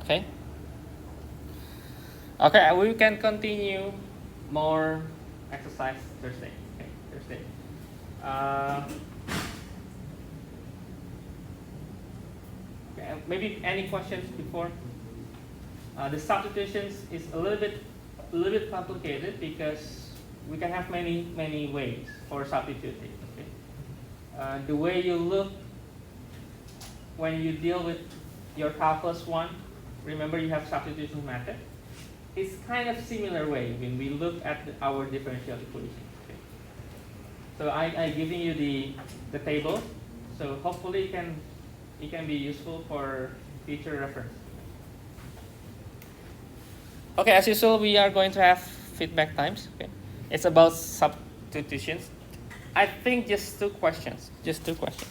Okay. Okay, we can continue more exercise Thursday. Okay, Thursday. Okay, maybe any questions before? The substitutions is a little bit complicated because we can have many ways for substituting. Okay? The way you look when you deal with your calculus 1, remember you have substitution method. It's kind of similar way when we look at our differential equation. Okay. So I giving you the table, so hopefully it can be useful for future reference. Okay, as usual, we are going to have feedback times. Okay, it's about substitutions. I think just two questions. Just two questions.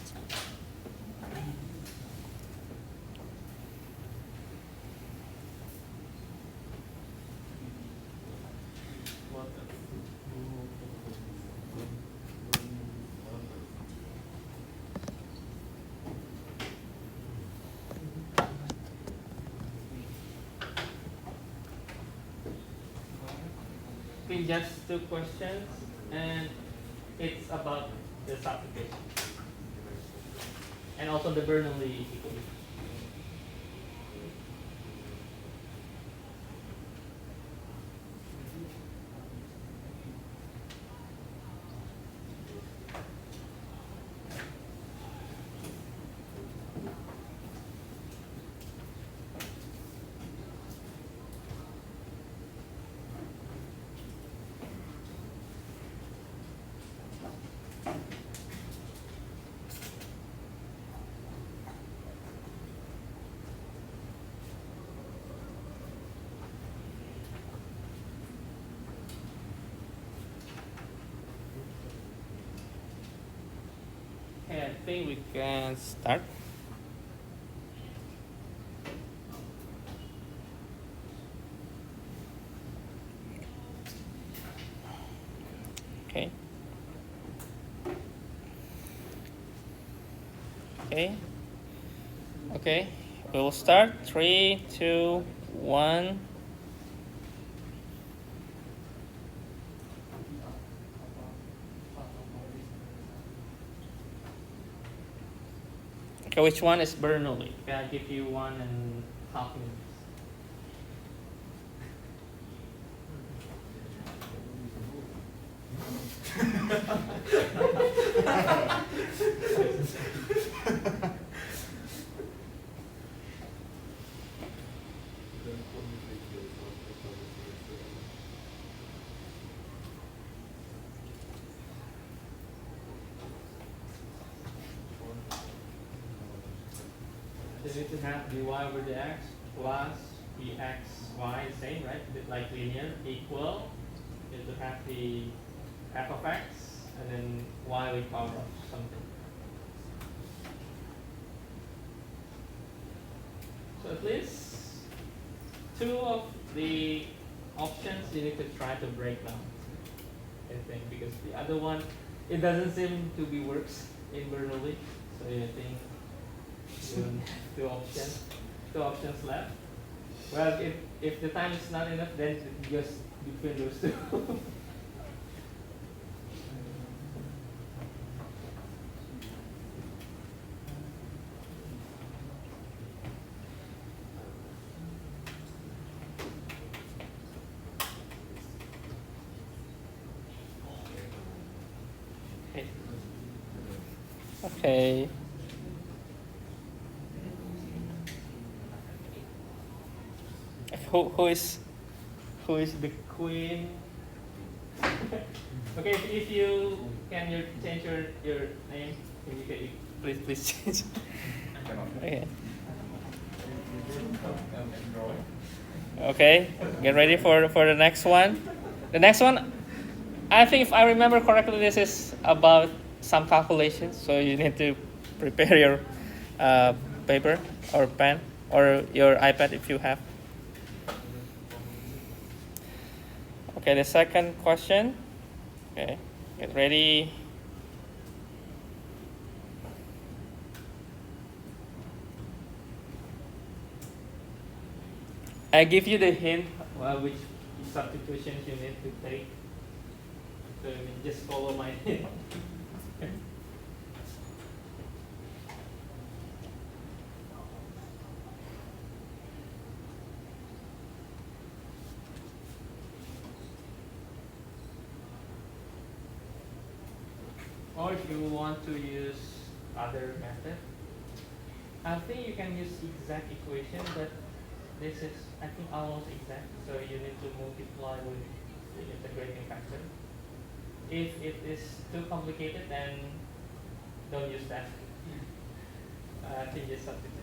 Just two questions, and it's about the substitution and also the Bernoulli equation. think we can start. Okay. Okay. Okay. We will start. 3, 2, 1. Okay, which one is Bernoulli? Okay, I'll give you 1.5 minutes. So you need to have dy over dx plus bxy, same, right? A bit like linear, equal. You need to have the f of x and then y with power of something. So at least 2 of the options you need to try to break down, I think, because the other one, it doesn't seem to be works in Bernoulli. So I think two options left. Well, if the time is not enough, then just between those two. Okay. Who is the queen? Okay, if you can change your name, please change. Okay. Okay, get ready for the next one. The next one, I think if I remember correctly, this is about some calculations. So you need to prepare your paper or pen or your iPad if you have. Okay, the second question. Okay, get ready. I give you the hint which substitutions you need to take. So just follow my hint. Okay. Or if you want to use other method, I think you can use exact equation, but this is, I think, almost exact. So you need to multiply with the integrating factor. If it is too complicated, then don't use that. I think just substitutions.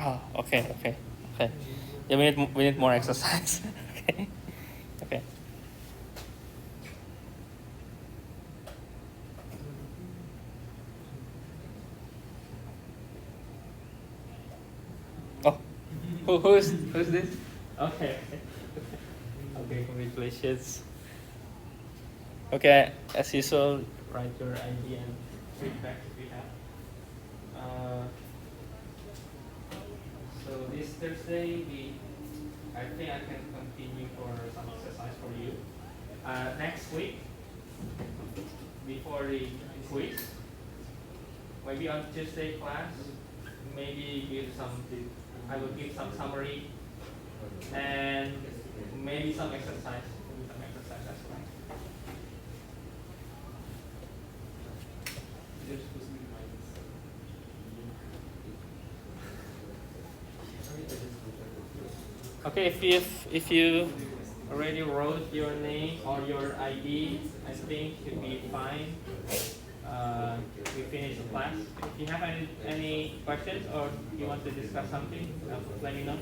Oh, okay. Yeah, we need more exercise. Okay. Oh, who's this? Okay. Okay, congratulations. Okay, as usual, write your ID and feedback if you have. So this Thursday, I think I can continue for some exercise for you. Next week, before the quiz, maybe on Tuesday class, I will give some summary and maybe some exercise. As well. Okay, if you already wrote your name or your ID, I think should be fine. We finish the class. If you have any questions or you want to discuss something, let me know.